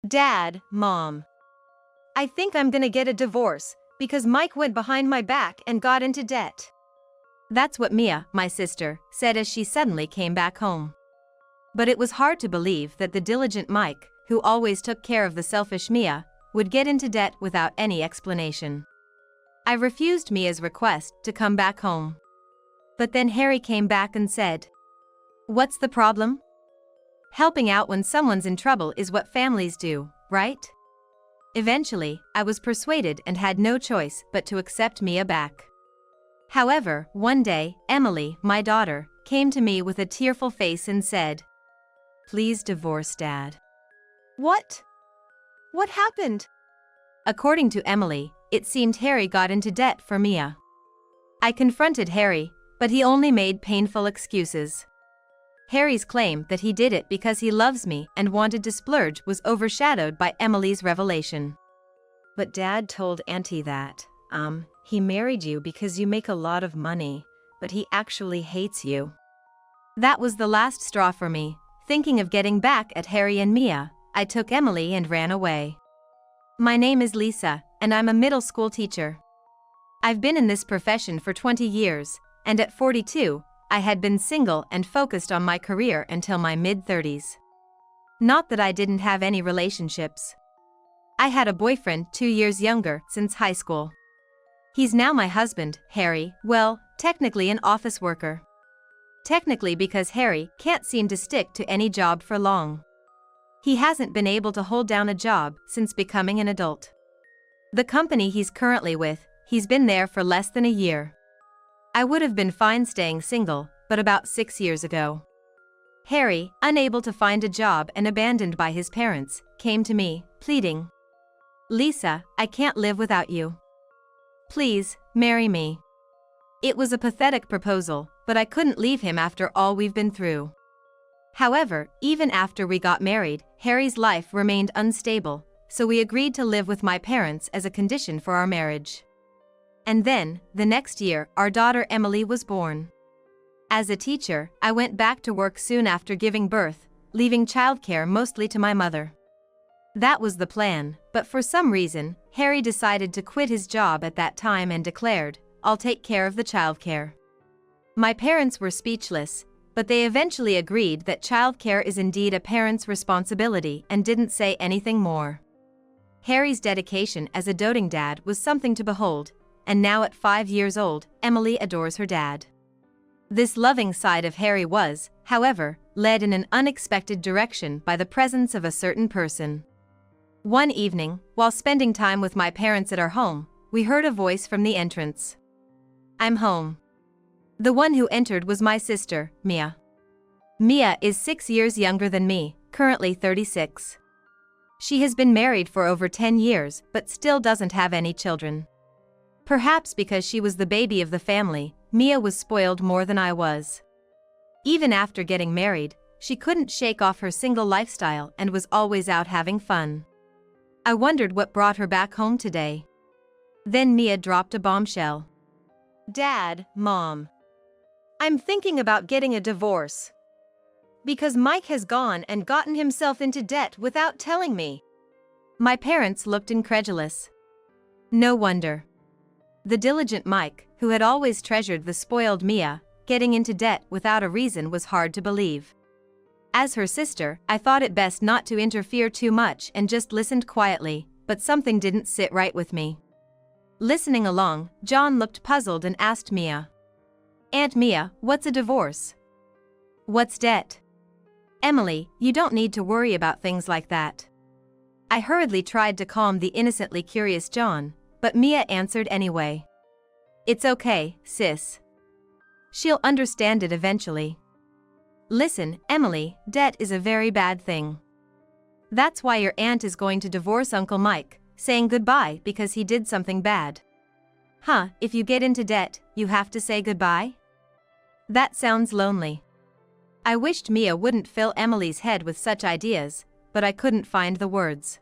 Dad, Mom. I think I'm gonna get a divorce because Mike went behind my back and got into debt. That's what Mia, my sister, said as she suddenly came back home. But it was hard to believe that the diligent Mike, who always took care of the selfish Mia, would get into debt without any explanation. I refused Mia's request to come back home. But then Harry came back and said, "What's the problem? Helping out when someone's in trouble is what families do, right?" Eventually, I was persuaded and had no choice but to accept Mia back. However, one day, Emily, my daughter, came to me with a tearful face and said, "Please divorce Dad." What? What happened? According to Emily, it seemed Harry got into debt for Mia. I confronted Harry, but he only made painful excuses. Harry's claim that he did it because he loves me and wanted to splurge was overshadowed by Emily's revelation. But Dad told Auntie that, he married you because you make a lot of money, but he actually hates you. That was the last straw for me. Thinking of getting back at Harry and Mia, I took Emily and ran away. My name is Lisa, and I'm a middle school teacher. I've been in this profession for 20 years, and at 42, I had been single and focused on my career until my mid-30s. Not that I didn't have any relationships. I had a boyfriend 2 years younger since high school. He's now my husband, Harry, well, technically an office worker. Technically because Harry can't seem to stick to any job for long. He hasn't been able to hold down a job since becoming an adult. The company he's currently with, he's been there for less than a year. I would have been fine staying single, but about 6 years ago, Harry, unable to find a job and abandoned by his parents, came to me, pleading, "Lisa, I can't live without you. Please, marry me." It was a pathetic proposal, but I couldn't leave him after all we've been through. However, even after we got married, Harry's life remained unstable, so we agreed to live with my parents as a condition for our marriage. And then, the next year, our daughter Emily was born. As a teacher, I went back to work soon after giving birth, leaving childcare mostly to my mother. That was the plan, but for some reason, Harry decided to quit his job at that time and declared, "I'll take care of the childcare." My parents were speechless, but they eventually agreed that childcare is indeed a parent's responsibility and didn't say anything more. Harry's dedication as a doting dad was something to behold, and now at 5 years old, Emily adores her dad. This loving side of Harry was, however, led in an unexpected direction by the presence of a certain person. One evening, while spending time with my parents at our home, we heard a voice from the entrance. "I'm home." The one who entered was my sister, Mia. Mia is 6 years younger than me, currently 36. She has been married for over 10 years but still doesn't have any children. Perhaps because she was the baby of the family, Mia was spoiled more than I was. Even after getting married, she couldn't shake off her single lifestyle and was always out having fun. I wondered what brought her back home today. Then Mia dropped a bombshell. "Dad, Mom. I'm thinking about getting a divorce. Because Mike has gone and gotten himself into debt without telling me." My parents looked incredulous. No wonder. The diligent Mike, who had always treasured the spoiled Mia, getting into debt without a reason was hard to believe. As her sister, I thought it best not to interfere too much and just listened quietly, but something didn't sit right with me. Listening along, John looked puzzled and asked Mia, "Aunt Mia, what's a divorce? What's debt?" "Emily, you don't need to worry about things like that." I hurriedly tried to calm the innocently curious John, but Mia answered anyway. "It's okay, sis. She'll understand it eventually. Listen, Emily, debt is a very bad thing. That's why your aunt is going to divorce Uncle Mike, saying goodbye because he did something bad." "Huh, if you get into debt, you have to say goodbye? That sounds lonely." I wished Mia wouldn't fill Emily's head with such ideas, but I couldn't find the words.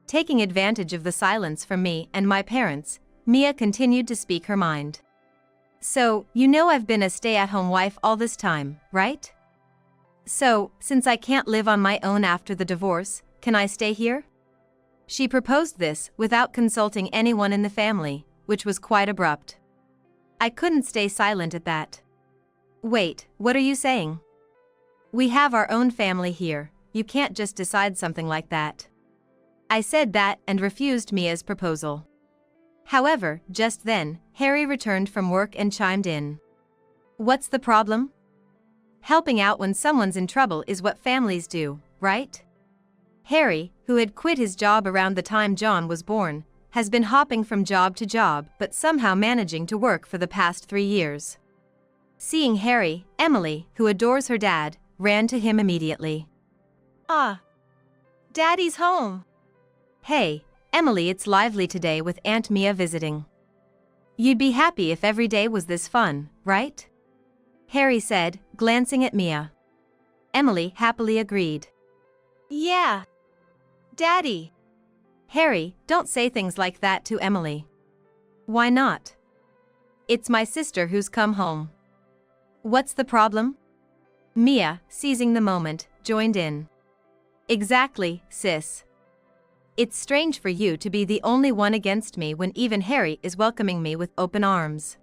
Taking advantage of the silence from me and my parents, Mia continued to speak her mind. "So, you know I've been a stay-at-home wife all this time, right? So, since I can't live on my own after the divorce, can I stay here? She proposed this without consulting anyone in the family, which was quite abrupt. I couldn't stay silent at that. Wait, what are you saying? We have our own family here, you can't just decide something like that. I said that and refused Mia's proposal. However, just then, Harry returned from work and chimed in. What's the problem? Helping out when someone's in trouble is what families do, right? Harry, who had quit his job around the time John was born, has been hopping from job to job but somehow managing to work for the past 3 years. Seeing Harry, Emily, who adores her dad, ran to him immediately. Ah, Daddy's home. Hey, Emily, it's lively today with Aunt Mia visiting. You'd be happy if every day was this fun, right? Harry said, glancing at Mia. Emily happily agreed. Yeah. Daddy. Harry, don't say things like that to Emily. Why not? It's my sister who's come home. What's the problem? Mia, seizing the moment, joined in. Exactly, sis. It's strange for you to be the only one against me when even Harry is welcoming me with open arms.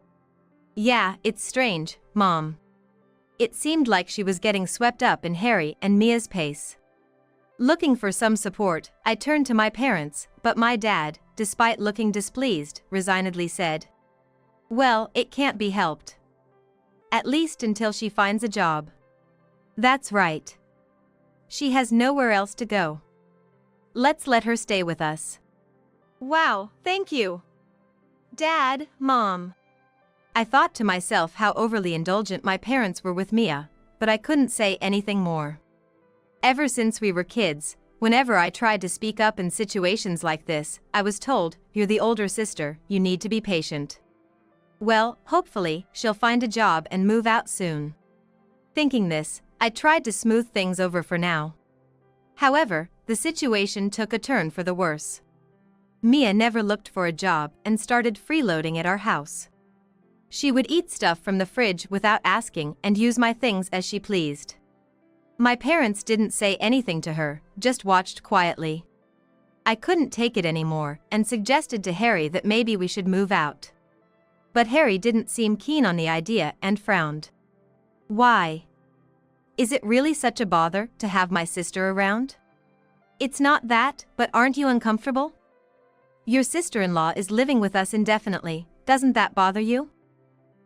Yeah, it's strange, Mom. It seemed like she was getting swept up in Harry and Mia's pace. Looking for some support, I turned to my parents, but my dad, despite looking displeased, resignedly said, well, it can't be helped. At least until she finds a job. That's right. She has nowhere else to go. Let's let her stay with us. Wow, thank you. Dad, Mom. I thought to myself how overly indulgent my parents were with Mia, but I couldn't say anything more. Ever since we were kids, whenever I tried to speak up in situations like this, I was told, you're the older sister, you need to be patient. Well, hopefully, she'll find a job and move out soon. Thinking this, I tried to smooth things over for now. However, the situation took a turn for the worse. Mia never looked for a job and started freeloading at our house. She would eat stuff from the fridge without asking and use my things as she pleased. My parents didn't say anything to her, just watched quietly. I couldn't take it anymore and suggested to Harry that maybe we should move out. But Harry didn't seem keen on the idea and frowned. Why? Is it really such a bother to have my sister around? It's not that, but aren't you uncomfortable? Your sister-in-law is living with us indefinitely, doesn't that bother you?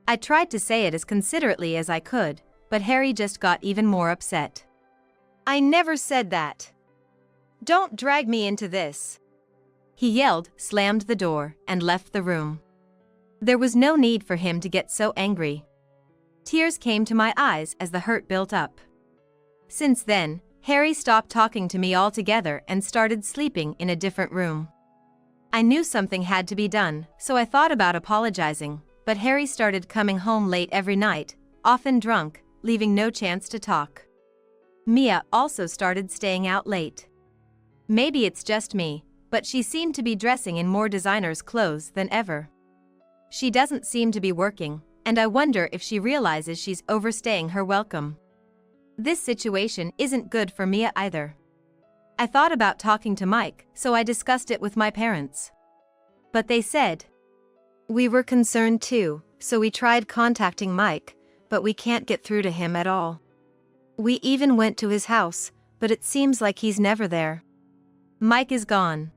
I tried to say it as considerately as I could, but Harry just got even more upset. I never said that. Don't drag me into this. He yelled, slammed the door, and left the room. There was no need for him to get so angry. Tears came to my eyes as the hurt built up. Since then, Harry stopped talking to me altogether and started sleeping in a different room. I knew something had to be done, so I thought about apologizing, but Harry started coming home late every night, often drunk, leaving no chance to talk. Mia also started staying out late. Maybe it's just me, but she seemed to be dressing in more designer's clothes than ever. She doesn't seem to be working, and I wonder if she realizes she's overstaying her welcome. This situation isn't good for Mia either. I thought about talking to Mike, so I discussed it with my parents. But they said, we were concerned too, so we tried contacting Mike, but we can't get through to him at all. We even went to his house, but it seems like he's never there. Mike is gone.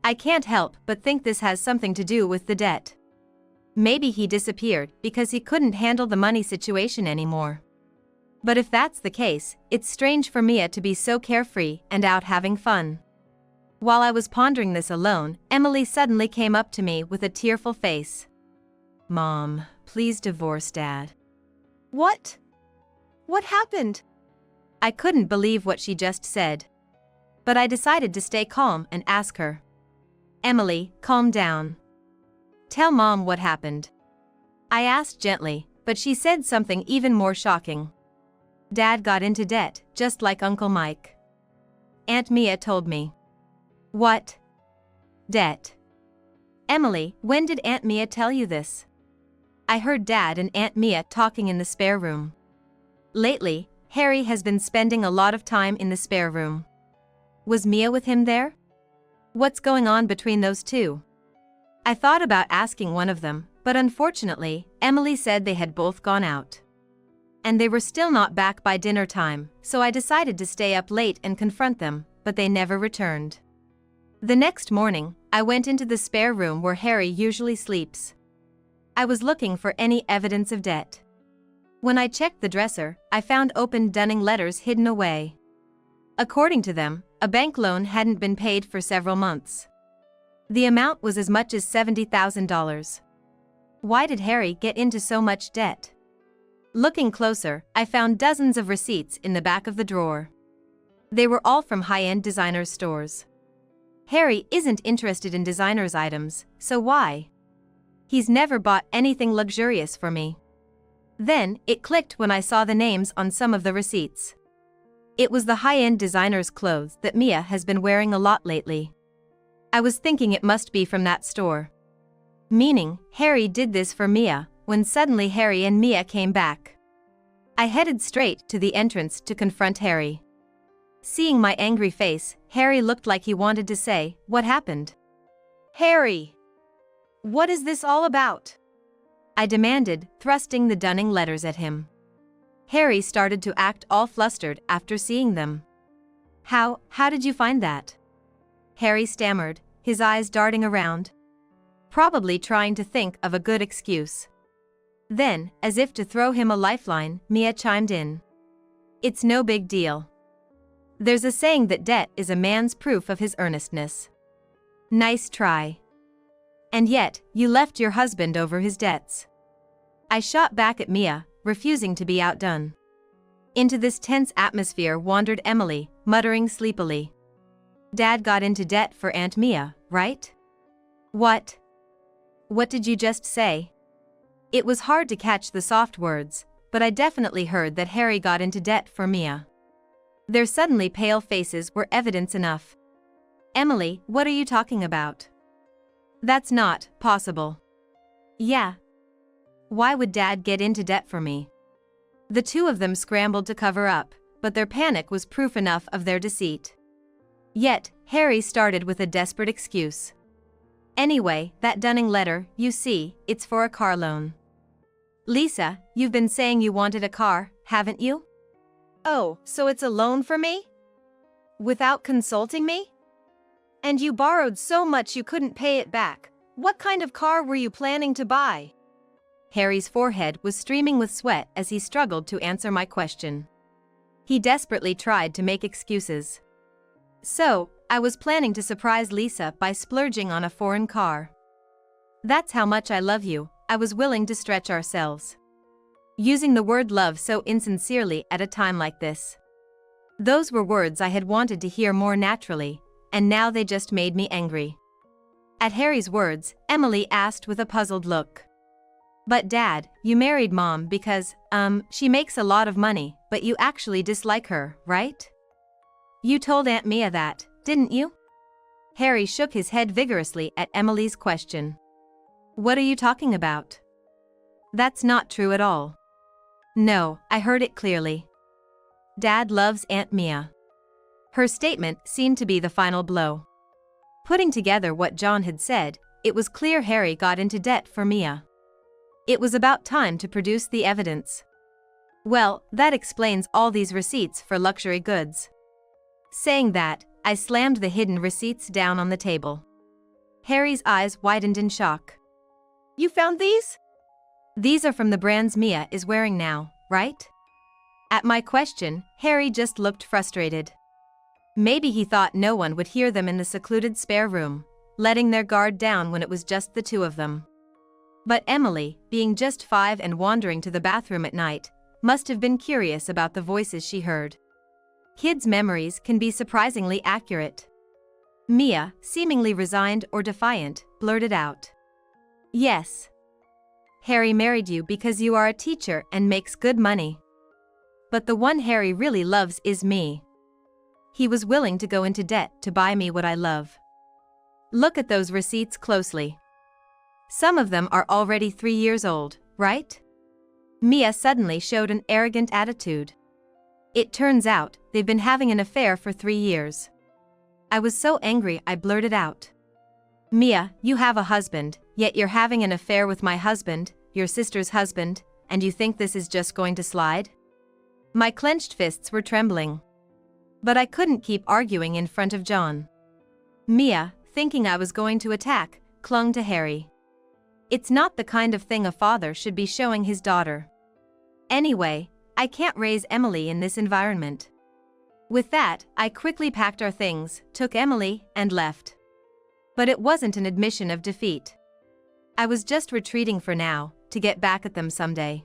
I can't help but think this has something to do with the debt. Maybe he disappeared because he couldn't handle the money situation anymore. But if that's the case, it's strange for Mia to be so carefree and out having fun. While I was pondering this alone, Emily suddenly came up to me with a tearful face. Mom, please divorce Dad. What? What happened? I couldn't believe what she just said. But I decided to stay calm and ask her. Emily, calm down. Tell Mom what happened. I asked gently, but she said something even more shocking. Dad got into debt, just like Uncle Mike. Aunt Mia told me. What? Debt. Emily, when did Aunt Mia tell you this? I heard Dad and Aunt Mia talking in the spare room. Lately, Harry has been spending a lot of time in the spare room. Was Mia with him there? What's going on between those two? I thought about asking one of them, but unfortunately, Emily said they had both gone out. And they were still not back by dinner time, so I decided to stay up late and confront them, but they never returned. The next morning, I went into the spare room where Harry usually sleeps. I was looking for any evidence of debt. When I checked the dresser, I found open dunning letters hidden away. According to them, a bank loan hadn't been paid for several months. The amount was as much as $70,000. Why did Harry get into so much debt? Looking closer, I found dozens of receipts in the back of the drawer. They were all from high-end designers' stores. Harry isn't interested in designers' items, so why? He's never bought anything luxurious for me. Then, it clicked when I saw the names on some of the receipts. It was the high-end designers' clothes that Mia has been wearing a lot lately. I was thinking it must be from that store. Meaning, Harry did this for Mia, when suddenly Harry and Mia came back. I headed straight to the entrance to confront Harry. Seeing my angry face, Harry looked like he wanted to say, "What happened?" Harry! What is this all about? I demanded, thrusting the dunning letters at him. Harry started to act all flustered after seeing them. How did you find that?" Harry stammered, his eyes darting around. Probably trying to think of a good excuse. Then, as if to throw him a lifeline, Mia chimed in. "It's no big deal. There's a saying that debt is a man's proof of his earnestness. Nice try. And yet, you left your husband over his debts." I shot back at Mia, refusing to be outdone. Into this tense atmosphere wandered Emily, muttering sleepily. "Dad got into debt for Aunt Mia, right?" "What? What did you just say?" It was hard to catch the soft words, but I definitely heard that Harry got into debt for Mia. Their suddenly pale faces were evidence enough. "Emily, what are you talking about? That's not possible." "Yeah. Why would Dad get into debt for me?" The two of them scrambled to cover up, but their panic was proof enough of their deceit. Yet, Harry started with a desperate excuse. "Anyway, that dunning letter, you see, it's for a car loan." "Lisa, you've been saying you wanted a car, haven't you?" Oh, so it's a loan for me? Without consulting me? And you borrowed so much you couldn't pay it back. What kind of car were you planning to buy? Harry's forehead was streaming with sweat as he struggled to answer my question. He desperately tried to make excuses. "So, I was planning to surprise Lisa by splurging on a foreign car. That's how much I love you, I was willing to stretch ourselves." Using the word love so insincerely at a time like this. Those were words I had wanted to hear more naturally, and now they just made me angry. At Harry's words, Emily asked with a puzzled look. "But Dad, you married Mom because, she makes a lot of money, but you actually dislike her, right? You told Aunt Mia that, didn't you?" Harry shook his head vigorously at Emily's question. "What are you talking about? That's not true at all." "No, I heard it clearly. Dad loves Aunt Mia." Her statement seemed to be the final blow. Putting together what John had said, it was clear Harry got into debt for Mia. It was about time to produce the evidence. "Well, that explains all these receipts for luxury goods." Saying that, I slammed the hidden receipts down on the table. Harry's eyes widened in shock. "You found these?" "These are from the brands Mia is wearing now, right?" At my question, Harry just looked frustrated. Maybe he thought no one would hear them in the secluded spare room, letting their guard down when it was just the two of them. But Emily, being just 5 and wandering to the bathroom at night, must have been curious about the voices she heard. Kids' memories can be surprisingly accurate. Mia, seemingly resigned or defiant, blurted out. "Yes. Harry married you because you are a teacher and makes good money. But the one Harry really loves is me. He was willing to go into debt to buy me what I love. Look at those receipts closely. Some of them are already 3 years old, right?" Mia suddenly showed an arrogant attitude. "It turns out, they've been having an affair for 3 years. I was so angry I blurted out. Mia, you have a husband, yet you're having an affair with my husband, your sister's husband, and you think this is just going to slide? My clenched fists were trembling. But I couldn't keep arguing in front of John. Mia, thinking I was going to attack, clung to Harry. It's not the kind of thing a father should be showing his daughter. Anyway, I can't raise Emily in this environment. With that, I quickly packed our things, took Emily, and left. But it wasn't an admission of defeat. I was just retreating for now, to get back at them someday.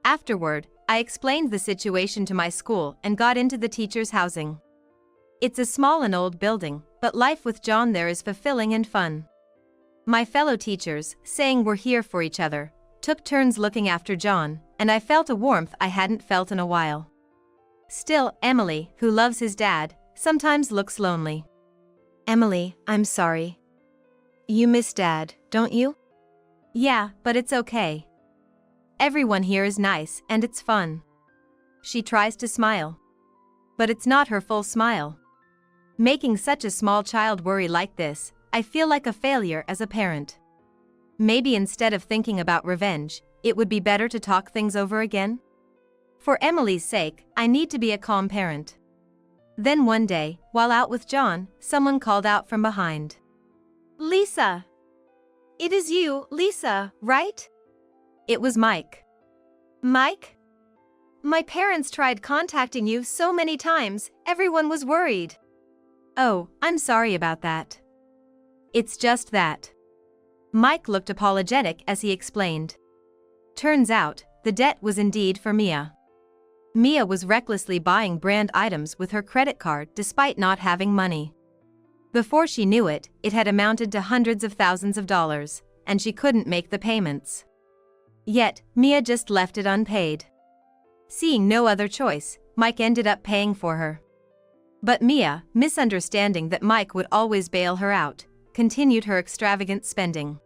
Afterward, I explained the situation to my school and got into the teacher's housing. It's a small and old building, but life with John there is fulfilling and fun. My fellow teachers, saying we're here for each other, took turns looking after John, and I felt a warmth I hadn't felt in a while. Still, Emily, who loves his dad, sometimes looks lonely. Emily, I'm sorry. You miss Dad, don't you? Yeah, but it's okay. Everyone here is nice and it's fun. She tries to smile. But it's not her full smile. Making such a small child worry like this, I feel like a failure as a parent. Maybe instead of thinking about revenge, it would be better to talk things over again? For Emily's sake, I need to be a calm parent. Then one day, while out with John, someone called out from behind. Lisa! It is you, Lisa, right? It was Mike. Mike? My parents tried contacting you so many times, everyone was worried. Oh, I'm sorry about that. It's just that. Mike looked apologetic as he explained. Turns out, the debt was indeed for Mia. Mia was recklessly buying brand items with her credit card despite not having money. Before she knew it, it had amounted to hundreds of thousands of dollars, and she couldn't make the payments. Yet, Mia just left it unpaid. Seeing no other choice, Mike ended up paying for her. But Mia, misunderstanding that Mike would always bail her out, continued her extravagant spending.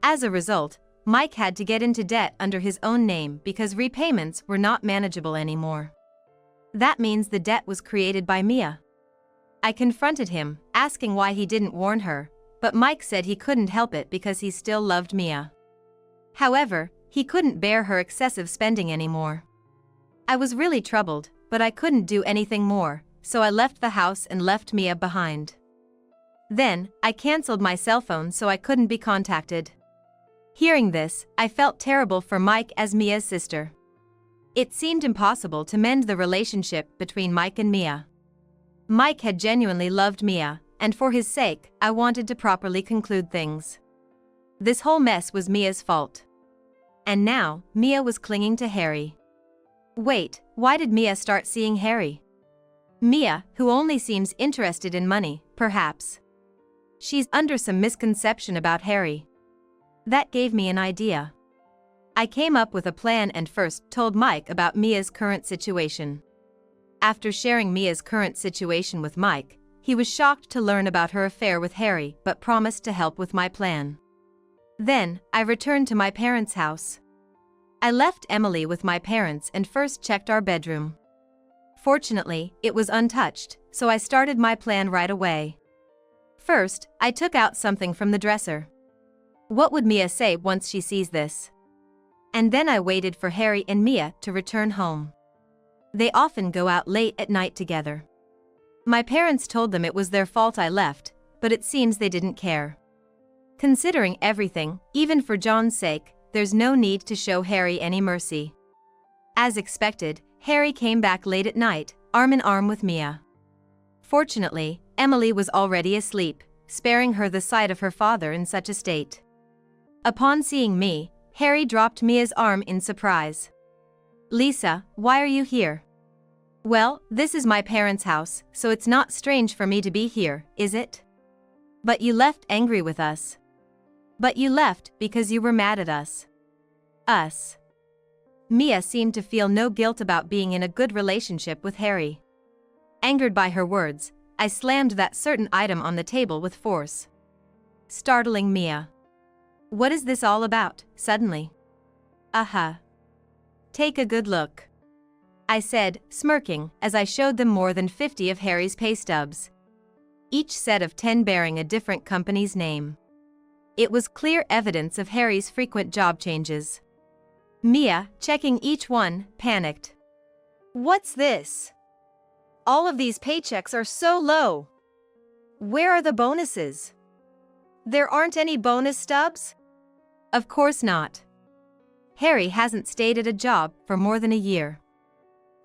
As a result, Mike had to get into debt under his own name because repayments were not manageable anymore. That means the debt was created by Mia. I confronted him, asking why he didn't warn her, but Mike said he couldn't help it because he still loved Mia. However, he couldn't bear her excessive spending anymore. I was really troubled, but I couldn't do anything more, so I left the house and left Mia behind. Then, I canceled my cell phone so I couldn't be contacted. Hearing this, I felt terrible for Mike as Mia's sister. It seemed impossible to mend the relationship between Mike and Mia. Mike had genuinely loved Mia, and for his sake, I wanted to properly conclude things. This whole mess was Mia's fault. And now, Mia was clinging to Harry. Wait, why did Mia start seeing Harry? Mia, who only seems interested in money, perhaps. She's under some misconception about Harry. That gave me an idea. I came up with a plan and first told Mike about Mia's current situation. After sharing Mia's current situation with Mike, he was shocked to learn about her affair with Harry but promised to help with my plan. Then, I returned to my parents' house. I left Emily with my parents and first checked our bedroom. Fortunately, it was untouched, so I started my plan right away. First, I took out something from the dresser. What would Mia say once she sees this? And then I waited for Harry and Mia to return home. They often go out late at night together. My parents told them it was their fault I left, but it seems they didn't care. Considering everything, even for John's sake, there's no need to show Harry any mercy. As expected, Harry came back late at night, arm in arm with Mia. Fortunately, Emily was already asleep, sparing her the sight of her father in such a state. Upon seeing me, Harry dropped Mia's arm in surprise. Lisa, why are you here? Well, this is my parents' house, so it's not strange for me to be here, is it? But you left angry with us. But you left because you were mad at us. Us. Mia seemed to feel no guilt about being in a good relationship with Harry. Angered by her words, I slammed that certain item on the table with force, startling Mia. What is this all about, suddenly? Take a good look, I said, smirking, as I showed them more than 50 of Harry's pay stubs. each set of 10 bearing a different company's name. It was clear evidence of Harry's frequent job changes. Mia, checking each one, panicked. What's this? All of these paychecks are so low. Where are the bonuses? There aren't any bonus stubs? Of course not. Harry hasn't stayed at a job for more than a year.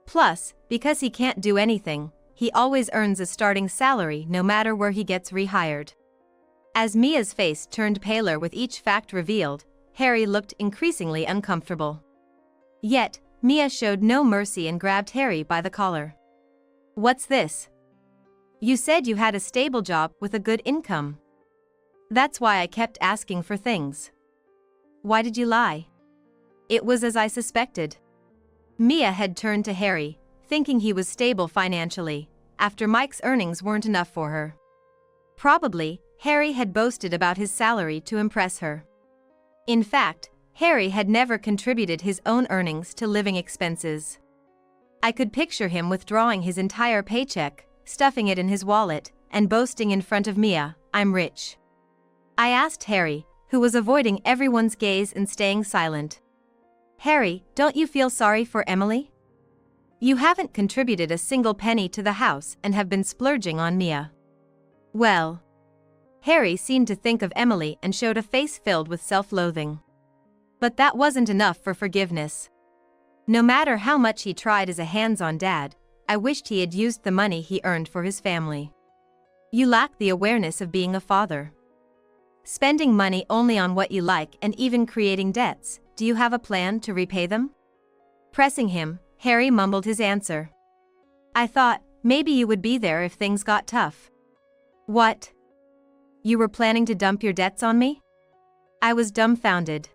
Plus, because he can't do anything, he always earns a starting salary no matter where he gets rehired. As Mia's face turned paler with each fact revealed, Harry looked increasingly uncomfortable. Yet, Mia showed no mercy and grabbed Harry by the collar. What's this? You said you had a stable job with a good income. That's why I kept asking for things. Why did you lie? It was as I suspected. Mia had turned to Harry, thinking he was stable financially, after Mike's earnings weren't enough for her. Probably, Harry had boasted about his salary to impress her. In fact, Harry had never contributed his own earnings to living expenses. I could picture him withdrawing his entire paycheck, stuffing it in his wallet, and boasting in front of Mia, "I'm rich." I asked Harry, who was avoiding everyone's gaze and staying silent. "Harry, don't you feel sorry for Emily? You haven't contributed a single penny to the house and have been splurging on Mia." Well, Harry seemed to think of Emily and showed a face filled with self-loathing. But that wasn't enough for forgiveness. No matter how much he tried as a hands-on dad, I wished he had used the money he earned for his family. You lack the awareness of being a father. Spending money only on what you like and even creating debts, do you have a plan to repay them? Pressing him, Harry mumbled his answer. I thought, maybe you would be there if things got tough. What? You were planning to dump your debts on me? I was dumbfounded.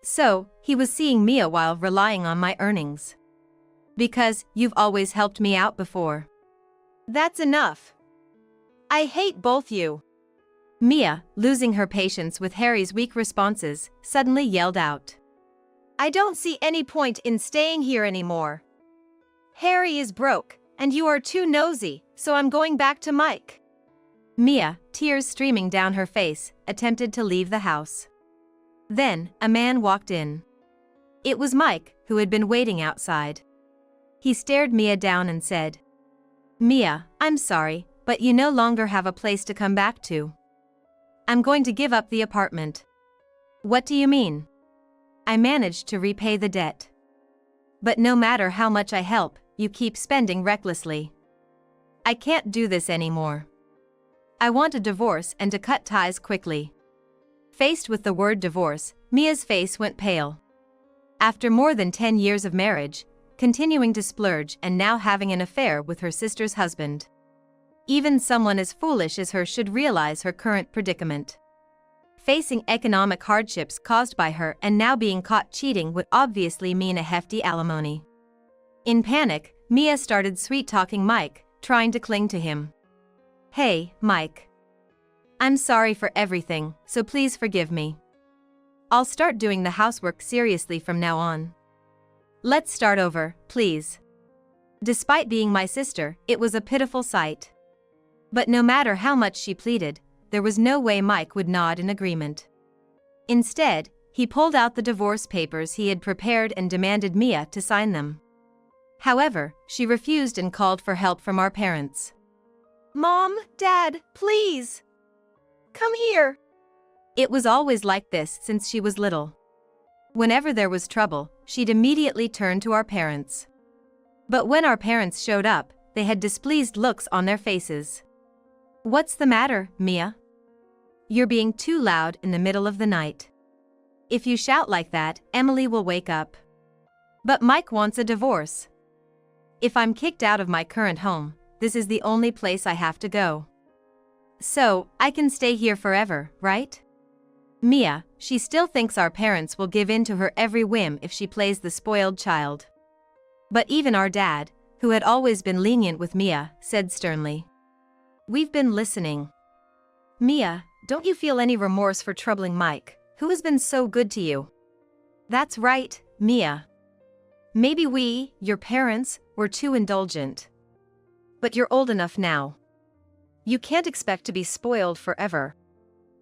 So, he was seeing Mia while relying on my earnings. Because, you've always helped me out before. That's enough. I hate both you. Mia, losing her patience with Harry's weak responses, suddenly yelled out. I don't see any point in staying here anymore. Harry is broke, and you are too nosy, so I'm going back to Mike. Mia, tears streaming down her face, attempted to leave the house. Then, a man walked in. It was Mike, who had been waiting outside. He stared Mia down and said, Mia, I'm sorry, but you no longer have a place to come back to. I'm going to give up the apartment. What do you mean? I managed to repay the debt. But no matter how much I help, you keep spending recklessly. I can't do this anymore. I want a divorce and to cut ties quickly. Faced with the word divorce, Mia's face went pale. After more than 10 years of marriage, continuing to splurge and now having an affair with her sister's husband. Even someone as foolish as her should realize her current predicament. Facing economic hardships caused by her and now being caught cheating would obviously mean a hefty alimony. In panic, Mia started sweet-talking Mike, trying to cling to him. Hey, Mike. I'm sorry for everything, so please forgive me. I'll start doing the housework seriously from now on. Let's start over, please. Despite being my sister, it was a pitiful sight. But no matter how much she pleaded, there was no way Mike would nod in agreement. Instead, he pulled out the divorce papers he had prepared and demanded Mia to sign them. However, she refused and called for help from our parents. Mom, Dad, please. Come here. It was always like this since she was little. Whenever there was trouble, she'd immediately turn to our parents. But when our parents showed up, they had displeased looks on their faces. What's the matter, Mia? You're being too loud in the middle of the night. If you shout like that, Emily will wake up. But Mike wants a divorce. If I'm kicked out of my current home, this is the only place I have to go. So, I can stay here forever, right? Mia, she still thinks our parents will give in to her every whim if she plays the spoiled child. But even our dad, who had always been lenient with Mia, said sternly. We've been listening. Mia, don't you feel any remorse for troubling Mike, who has been so good to you? That's right, Mia. Maybe we, your parents, were too indulgent. But you're old enough now. You can't expect to be spoiled forever.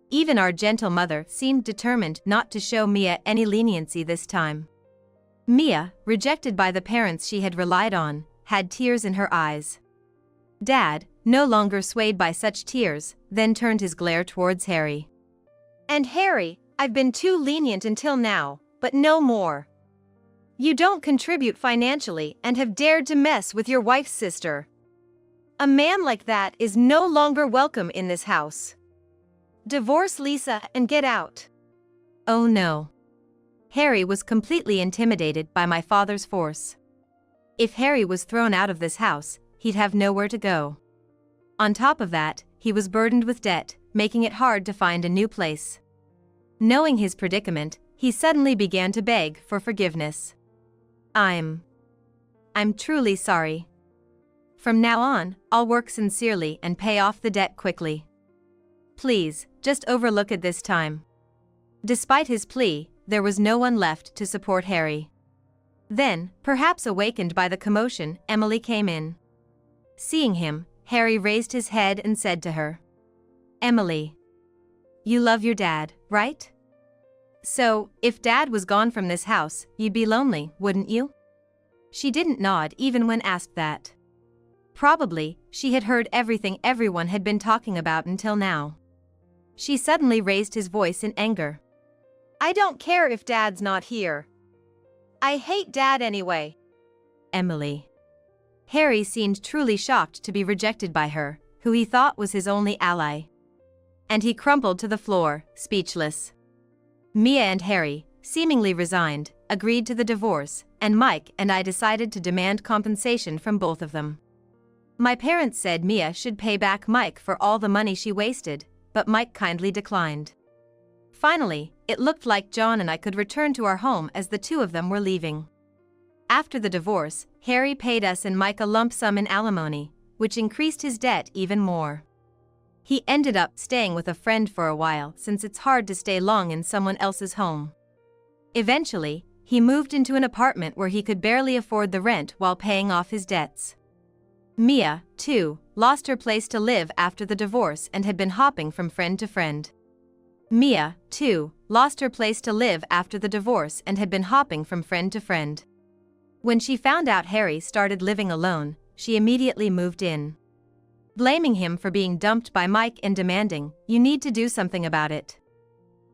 Even our gentle mother seemed determined not to show Mia any leniency this time. Mia, rejected by the parents she had relied on, had tears in her eyes. Dad, no longer swayed by such tears, then turned his glare towards Harry. And Harry, I've been too lenient until now, but no more. You don't contribute financially and have dared to mess with your wife's sister. A man like that is no longer welcome in this house. Divorce Lisa and get out. Oh no. Harry was completely intimidated by my father's force. If Harry was thrown out of this house, he'd have nowhere to go. On top of that, he was burdened with debt, making it hard to find a new place. Knowing his predicament, he suddenly began to beg for forgiveness. I'm truly sorry. From now on, I'll work sincerely and pay off the debt quickly. Please, just overlook it this time. Despite his plea, there was no one left to support Harry. Then, perhaps awakened by the commotion, Emily came in. Seeing him, Harry raised his head and said to her, "Emily, you love your dad, right? So, if Dad was gone from this house, you'd be lonely, wouldn't you?" She didn't nod even when asked that. Probably, she had heard everything everyone had been talking about until now. She suddenly raised his voice in anger. I don't care if Dad's not here. I hate Dad anyway. Emily. Harry seemed truly shocked to be rejected by her, who he thought was his only ally. And he crumpled to the floor, speechless. Mia and Harry, seemingly resigned, agreed to the divorce, and Mike and I decided to demand compensation from both of them. My parents said Mia should pay back Mike for all the money she wasted, but Mike kindly declined. Finally, it looked like John and I could return to our home as the two of them were leaving. After the divorce, Harry paid us and Mike a lump sum in alimony, which increased his debt even more. He ended up staying with a friend for a while since it's hard to stay long in someone else's home. Eventually, he moved into an apartment where he could barely afford the rent while paying off his debts. Mia, too, lost her place to live after the divorce and had been hopping from friend to friend. Mia, too, lost her place to live after the divorce and had been hopping from friend to friend. When she found out Harry started living alone, she immediately moved in. Blaming him for being dumped by Mike and demanding, "You need to do something about it."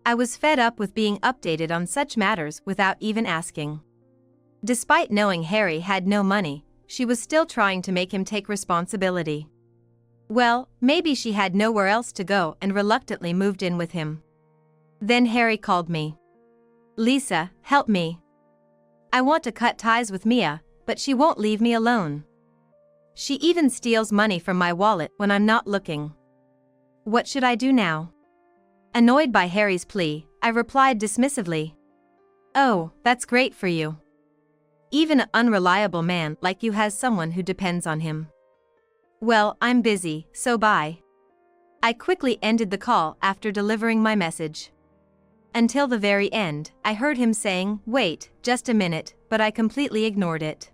I was fed up with being updated on such matters without even asking. Despite knowing Harry had no money, she was still trying to make him take responsibility. Well, maybe she had nowhere else to go and reluctantly moved in with him. Then Harry called me. "Lisa, help me. I want to cut ties with Mia, but she won't leave me alone. She even steals money from my wallet when I'm not looking. What should I do now?" Annoyed by Harry's plea, I replied dismissively. "Oh, that's great for you. Even an unreliable man like you has someone who depends on him. Well, I'm busy, so bye." I quickly ended the call after delivering my message. Until the very end, I heard him saying, "Wait, just a minute," but I completely ignored it.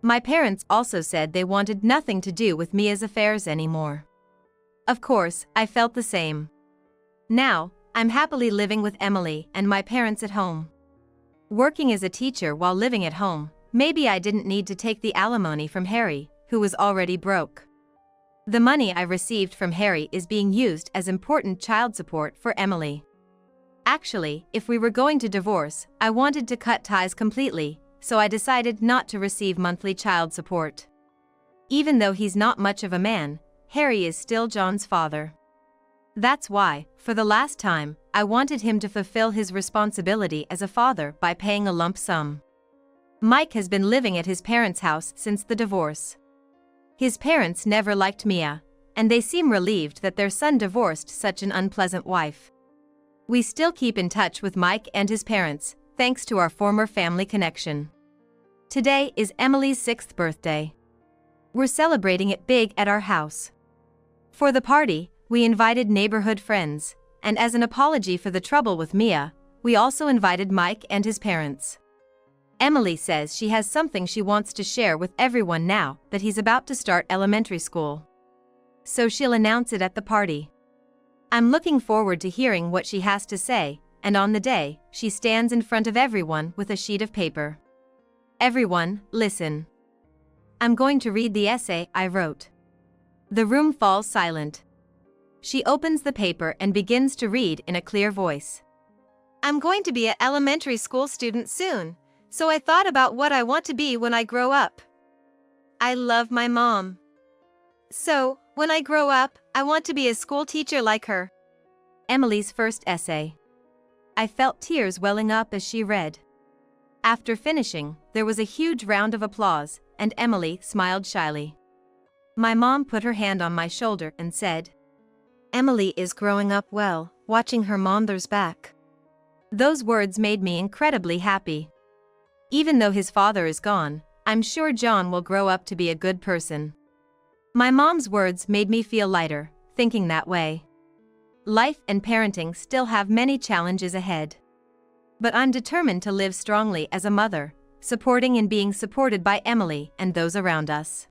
My parents also said they wanted nothing to do with Mia's affairs anymore. Of course, I felt the same. Now, I'm happily living with Emily and my parents at home. Working as a teacher while living at home, maybe I didn't need to take the alimony from Harry, who was already broke. The money I received from Harry is being used as important child support for Emily. Actually, if we were going to divorce, I wanted to cut ties completely, so I decided not to receive monthly child support. Even though he's not much of a man, Harry is still John's father. That's why, for the last time, I wanted him to fulfill his responsibility as a father by paying a lump sum. Mike has been living at his parents' house since the divorce. His parents never liked Mia, and they seem relieved that their son divorced such an unpleasant wife. We still keep in touch with Mike and his parents, thanks to our former family connection. Today is Emily's 6th birthday. We're celebrating it big at our house. For the party, we invited neighborhood friends, and as an apology for the trouble with Mia, we also invited Mike and his parents. Emily says she has something she wants to share with everyone now that he's about to start elementary school. so she'll announce it at the party. I'm looking forward to hearing what she has to say, and on the day, she stands in front of everyone with a sheet of paper. Everyone, listen. I'm going to read the essay I wrote. The room falls silent. She opens the paper and begins to read in a clear voice. I'm going to be an elementary school student soon, so I thought about what I want to be when I grow up. I love my mom. So, when I grow up, I want to be a school teacher like her. Emily's first essay. I felt tears welling up as she read. After finishing, there was a huge round of applause, and Emily smiled shyly. My mom put her hand on my shoulder and said, Emily is growing up well, watching her mother's back. Those words made me incredibly happy. Even though his father is gone, I'm sure John will grow up to be a good person. My mom's words made me feel lighter, thinking that way. Life and parenting still have many challenges ahead. But I'm determined to live strongly as a mother, supporting and being supported by Emily and those around us.